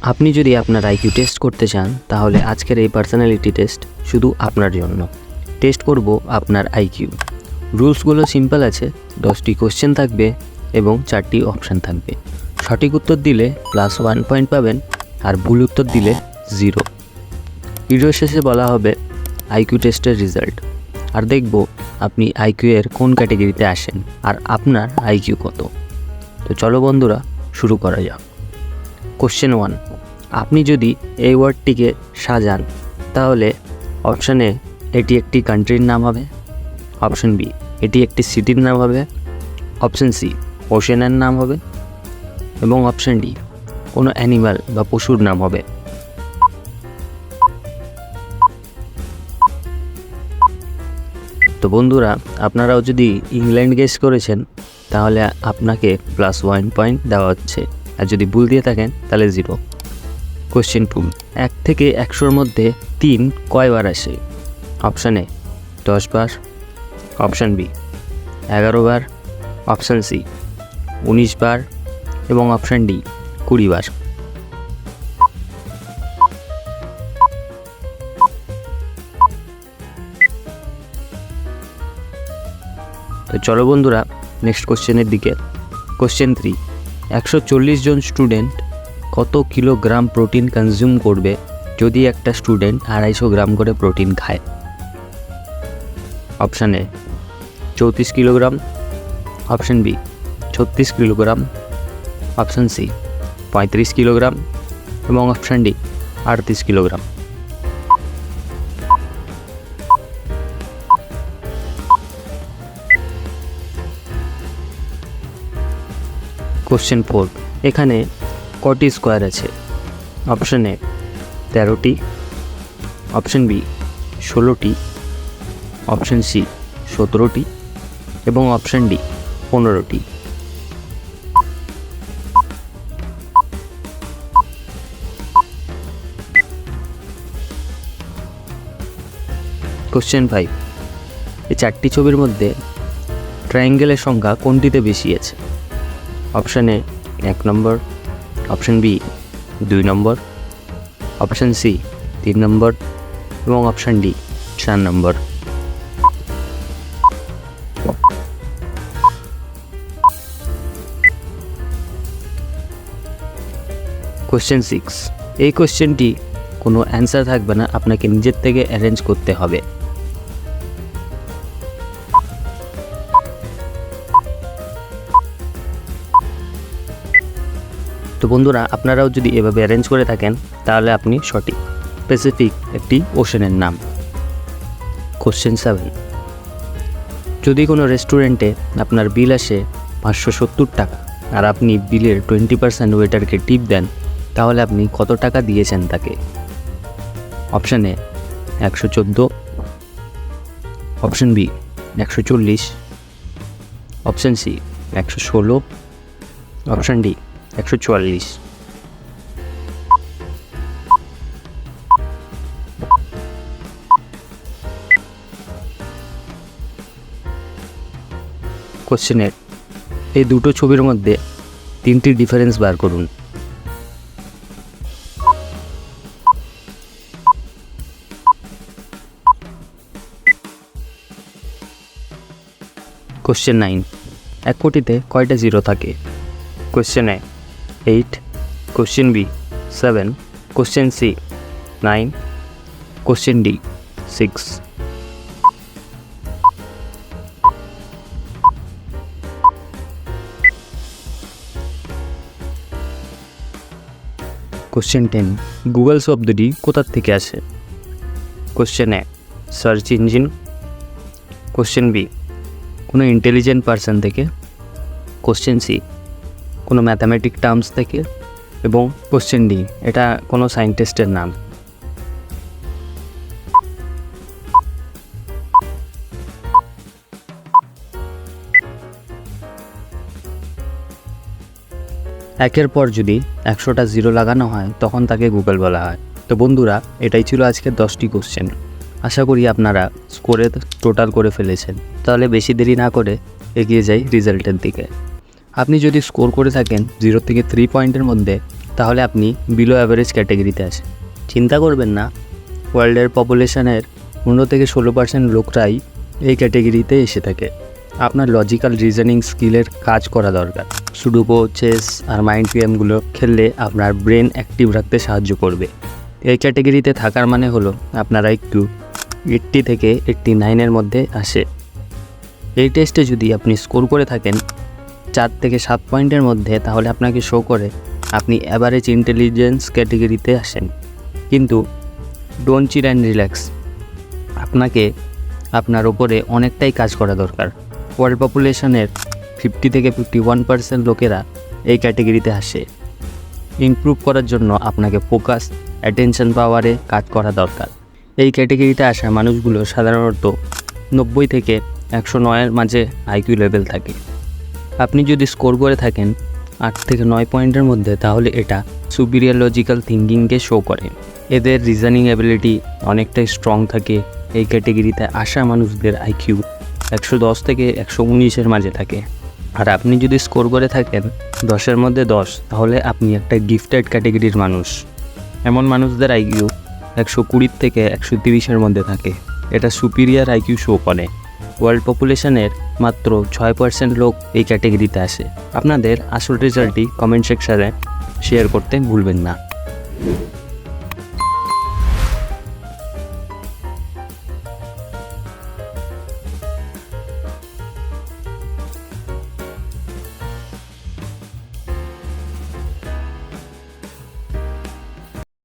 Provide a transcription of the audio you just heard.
আপনি যদি আপনার আইকিউ টেস্ট করতে চান তাহলে আজকের এই পার্সোনালিটি টেস্ট শুধু আপনার জন্য। টেস্ট করব আপনার আইকিউ। রুলসগুলো সিম্পল আছে, 10টি কোশ্চেন থাকবে এবং 4টি অপশান থাকবে। সঠিক উত্তর দিলে +1 পয়েন্ট পাবেন আর ভুল উত্তর দিলে 0। ভিডিও শেষে বলা হবে আইকিউ টেস্টের রেজাল্ট, আর দেখব আপনি আইকিউ এর কোন ক্যাটাগরিতে আসেন আর আপনার আইকিউ কত। তো চলো বন্ধুরা, শুরু করা যাক। কোশ্চেন 1, আপনি যদি এই ওয়ার্ডটিকে সাজান তাহলে অপশান এ এটি একটি কান্ট্রির নাম হবে, অপশান বি এটি একটি সিটির নাম হবে, অপশান সি ওশেনের নাম হবে এবং অপশান ডি কোনো অ্যানিম্যাল বা পশুর নাম হবে। তো বন্ধুরা, আপনারাও যদি ইংল্যান্ড গেস করেছেন তাহলে আপনাকে +1 পয়েন্ট দেওয়া হচ্ছে, আর যদি ভুল দিয়ে থাকেন তাহলে 0। কোশ্চেন 2, 1 থেকে 100-র মধ্যে 3 কয়বার আসে? অপশান এ 10 বার, অপশান বি 11 বার, অপশান সি 19 বার এবং অপশান ডি 20 বার। তো চলো বন্ধুরা, নেক্সট কোশ্চেনের দিকে। কোশ্চেন 3, 140 জন স্টুডেন্ট কত কিলোগ্রাম প্রোটিন কনজিউম করবে যদি একটা স্টুডেন্ট 250 গ্রাম করে প্রোটিন খায়? Option A 34 kilogram, option B 36 kilogram, option C 35 kilogram এবং অপশান ডি 38 কিলোগ্রাম। কোশ্চেন 4, এখানে কটি স্কোয়ার আছে? অপশান এ 13টি, অপশান বি 16টি, অপশান সি 17টি এবং অপশান ডি 15টি। কোশ্চেন 5, এই 4টি ছবির মধ্যে ট্রায়াঙ্গেলের সংখ্যা কোনটিতে বেশি আছে? Option A 1 number, option B 2 number, option C 3 number এবং অপশান ডি 4 নম্বর। কোশ্চেন 6, এই কোশ্চেনটি কোনো অ্যান্সার থাকবে না, আপনাকে নিজের থেকে অ্যারেঞ্জ করতে হবে। তো বন্ধুরা, আপনারাও যদি এভাবে অ্যারেঞ্জ করে থাকেন তাহলে আপনি সঠিক। প্যাসিফিক একটি ওশেনের নাম। কোশ্চেন 7, যদি কোনো রেস্টুরেন্টে আপনার বিল আসে 570 টাকা আর আপনি বিলের 20% ওয়েটারকে টিপ দেন তাহলে আপনি কত টাকা দিয়েছেন তাকে? Option A 114, option B 140, option C 116, option D 144। Question 8, এই দুটো ছবির মধ্যে 3টি ডিফারেন্স বার করুন। কোশ্চেন 9, 1 কোটিতে কয়টা জিরো থাকে? Question A 8, question B 7, question C 9, question D 6। Question 10, Google শব্দটি কোথা থেকে আসে? Question A search engine, question B কোনো ইন্টেলিজেন্ট পারসন থেকে, কোশ্চেন সি কোনো ম্যাথামেটিক টার্মস থেকে এবং কোশ্চেন ডি এটা কোনো সায়েন্টিস্টের নাম। একের পর যদি 100টা জিরো লাগানো হয় তখন তাকে গুগল বলা হয়। তো বন্ধুরা, এটাই ছিল আজকের 10টি কোশ্চেন। আশা করি আপনারা স্কোরে টোটাল করে ফেলেছেন। তাহলে বেশি দেরি না করে এগিয়ে যাই রেজাল্টের দিকে। আপনি যদি স্কোর করে থাকেন 0 থেকে 3 পয়েন্টের মধ্যে তাহলে আপনি বিলো অ্যাভারেজ ক্যাটাগরিতে আছেন। চিন্তা করবেন না, ওয়ার্ল্ডের পপুলেশনের 15-16% লোকরাই এই ক্যাটাগরিতে এসে থাকে। আপনার লজিক্যাল রিজনিং স্কিলের কাজ করা দরকার। সুডোকু, চেস আর মাইন্ড গেমগুলো খেললে আপনার ব্রেন অ্যাক্টিভ রাখতে সাহায্য করবে। এই ক্যাটাগরিতে থাকার মানে হলো আপনারা একটু 80 থেকে 89-এর মধ্যে আসে। এই টেস্টে যদি আপনি স্কোর করে থাকেন 4 থেকে 7 পয়েন্টের মধ্যে, তাহলে আপনাকে শো করে আপনি অ্যাভারেজ ইন্টেলিজেন্স ক্যাটাগরিতে আসেন। কিন্তু ডোন্ট চিল অ্যান্ড রিল্যাক্স, আপনাকে আপনার ওপরে অনেকটাই কাজ করা দরকার। ওয়ার্ল্ড পপুলেশনের 50-51% লোকেরা এই ক্যাটাগরিতে আসে। ইমপ্রুভ করার জন্য আপনাকে ফোকাস, অ্যাটেনশন পাওয়ারে কাজ করা দরকার। এই ক্যাটাগরিতে আসা মানুষগুলো সাধারণত 90 থেকে 109-এর মাঝে আইকিউ লেভেল থাকে। আপনি যদি স্কোর করে থাকেন 8 থেকে 9 পয়েন্টের মধ্যে, তাহলে এটা সুপিরিয়র লজিক্যাল থিঙ্কিংকে শো করে। এদের রিজনিং অ্যাবিলিটি অনেকটাই স্ট্রং থাকে। এই ক্যাটাগরিতে আসা মানুষদের আইকিউ 110 থেকে 119-এর মাঝে থাকে। আর আপনি যদি স্কোর করে থাকেন 10-এর মধ্যে 10, তাহলে আপনি একটা গিফটেড ক্যাটাগরির মানুষ। এমন মানুষদের আইকিউ 120 থেকে 130-এর মধ্যে থাকে। এটা সুপিরিয়র আইকিউ শো করে। ওয়ার্ল্ড পপুলেশনের মাত্র 6% লোক এই ক্যাটাগরিতে আসে। আপনাদের আসল রেজাল্টটি কমেন্ট সেকশনে শেয়ার করতে ভুলবেন না।